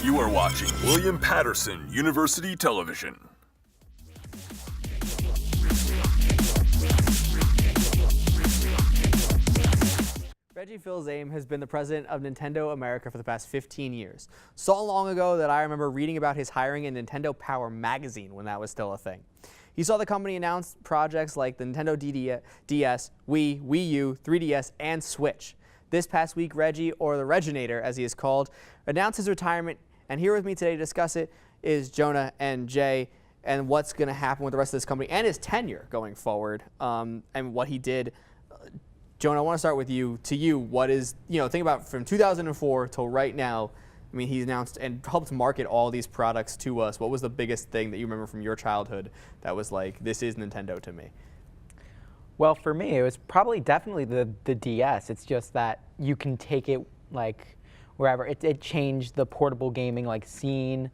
You are watching William Patterson University Television. Reggie Fils-Aime has been the president of Nintendo America for the past 15 years. So long ago that I remember reading about his hiring in Nintendo Power magazine when that was still a thing. He saw the company announce projects like the Nintendo DS, Wii, Wii U, 3DS, and Switch. This past week, Reggie, or the Reginator as he is called, announced his retirement, and here with me today to discuss it is Jonah and Jay and what's going to happen with the rest of this company and his tenure going forward, and what he did. Jonah, I want to start with you. To you, what is, think about from 2004 till right now. I mean, he announced and helped market all these products to us. What was the biggest thing that you remember from your childhood that was like, this is Nintendo to me? Well, for me, it was probably definitely the DS. It's just that you can take it like wherever. It changed the portable gaming like scene.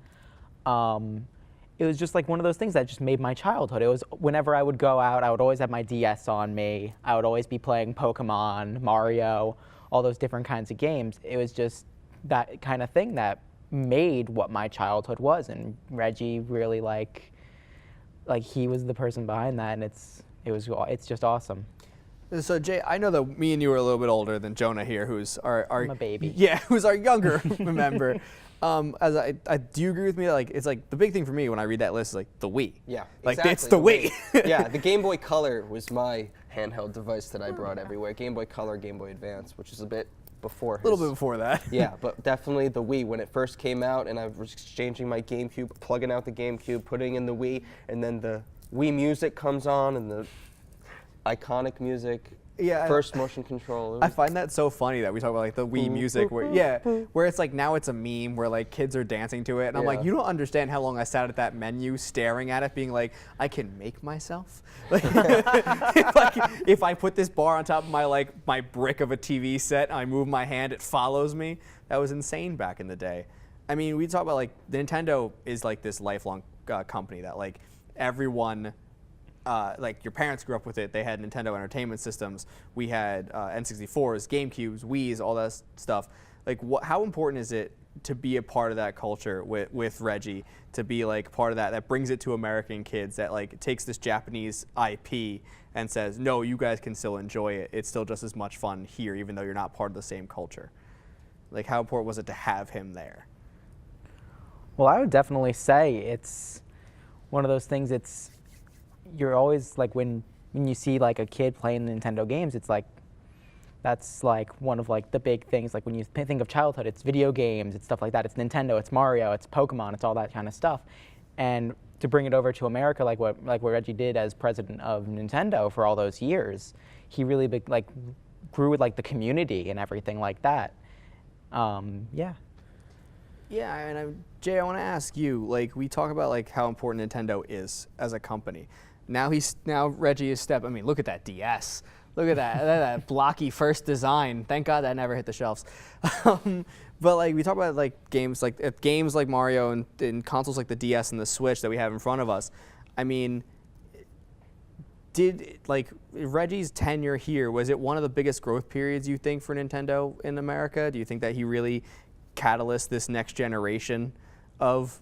It was just like one of those things that just made my childhood. It was whenever I would go out, I would always have my DS on me. I would always be playing Pokemon, Mario, all those different kinds of games. It was just that kind of thing that made what my childhood was. And Reggie really like he was the person behind that, and it's just awesome. So Jay, I know that me and you are a little bit older than Jonah here, who's I'm a baby. Yeah, who's our younger member. Do you agree with me that it's like the big thing for me when I read that list is like the Wii? Yeah, like exactly. it's the Wii. Yeah, the Game Boy Color was my handheld device that I brought everywhere. Game Boy Color, Game Boy Advance, which is a bit before. A little bit before that. Yeah, but definitely the Wii when it first came out, and I was exchanging my GameCube, plugging out the GameCube, putting in the Wii, and then the Wii music comes on and the iconic music. Yeah, first motion control. I find that so funny that we talk about like the Wii music where it's like now it's a meme where like kids are dancing to it, and I'm like, you don't understand how long I sat at that menu staring at it being like, I can make myself. Like, if I put this bar on top of my brick of a TV set and I move my hand, it follows me. That was insane back in the day. I mean, we talk about like Nintendo is like this lifelong company that like everyone like your parents grew up with it. They had Nintendo Entertainment Systems. We had N64s, GameCubes, Wiis, all that stuff. Like, how important is it to be a part of that culture with Reggie, to be like part of that brings it to American kids, that like takes this Japanese IP and says, no, you guys can still enjoy it. It's still just as much fun here, even though you're not part of the same culture. Like, how important was it to have him there? Well, I would definitely say it's one of those things. You're always like when you see like a kid playing Nintendo games, it's like that's like one of like the big things. Like when you think of childhood, it's video games, it's stuff like that. It's Nintendo, it's Mario, it's Pokemon, it's all that kind of stuff. And to bring it over to America, like what Reggie did as president of Nintendo for all those years, he really grew with like the community and everything like that. Yeah. Yeah, and Jay, I want to ask you, like, we talk about like how important Nintendo is as a company. Now Reggie is I mean, look at that DS. Look at that blocky first design. Thank God that never hit the shelves. But like we talk about like games like Mario and consoles like the DS and the Switch that we have in front of us. I mean, did like Reggie's tenure here, was it one of the biggest growth periods you think for Nintendo in America? Do you think that he really catalyzed this next generation of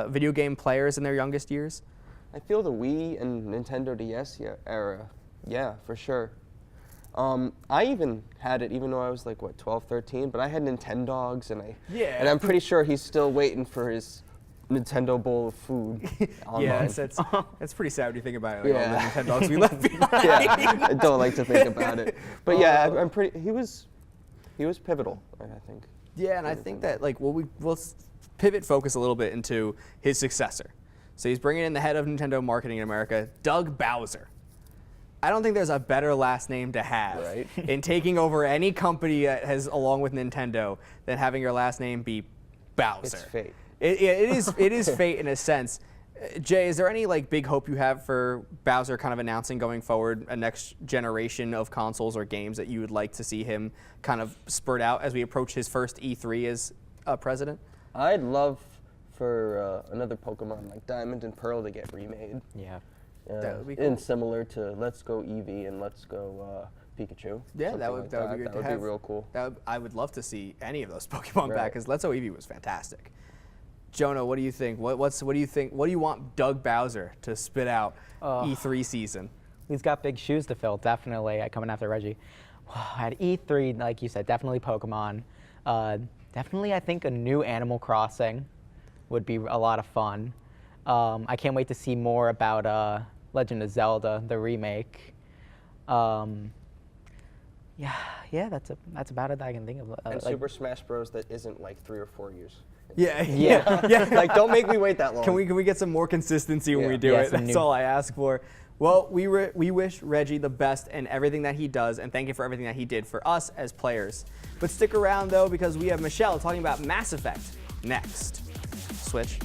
video game players in their youngest years? I feel the Wii and Nintendo DS era, yeah, for sure. I even had it, even though I was like, 12, 13, but I had Nintendogs, and I'm pretty sure he's still waiting for his Nintendo bowl of food online. Yeah, it's pretty sad when you think about it, like all the Nintendogs we left behind. Yeah, I don't like to think about it. But yeah, I'm pretty, he was pivotal, I think. Yeah, and I think that like we'll pivot focus a little bit into his successor. So he's bringing in the head of Nintendo marketing in America, Doug Bowser. I don't think there's a better last name to have in taking over any company that has, along with Nintendo, than having your last name be Bowser. It's fate. It is fate in a sense. Jay, is there any like big hope you have for Bowser kind of announcing going forward a next generation of consoles or games that you would like to see him kind of spurt out as we approach his first E3 as president? I'd love for another Pokemon like Diamond and Pearl to get remade. Yeah. That would be cool. And similar to Let's Go Eevee and Let's Go Pikachu. Yeah, something that would like be good That to would have. be real cool. I would love to see any of those Pokemon back Right. because Let's Go Eevee was fantastic. Jonah, what do you think? What do you think? What do you want Doug Bowser to spit out E3 season? He's got big shoes to fill, definitely, coming after Reggie. At E3, like you said, definitely Pokemon. Definitely, I think a new Animal Crossing would be a lot of fun. I can't wait to see more about Legend of Zelda, the remake. Yeah, that's about it that I can think of. And Super Smash Bros. That isn't like 3 or 4 years. Yeah. Like, don't make me wait that long. Can we get some more consistency when we do Yeah, it? That's all I ask for. Well, we wish Reggie the best in everything that he does, and thank you for everything that he did for us as players. But stick around, though, because we have Michele talking about Mass Effect next. Switch.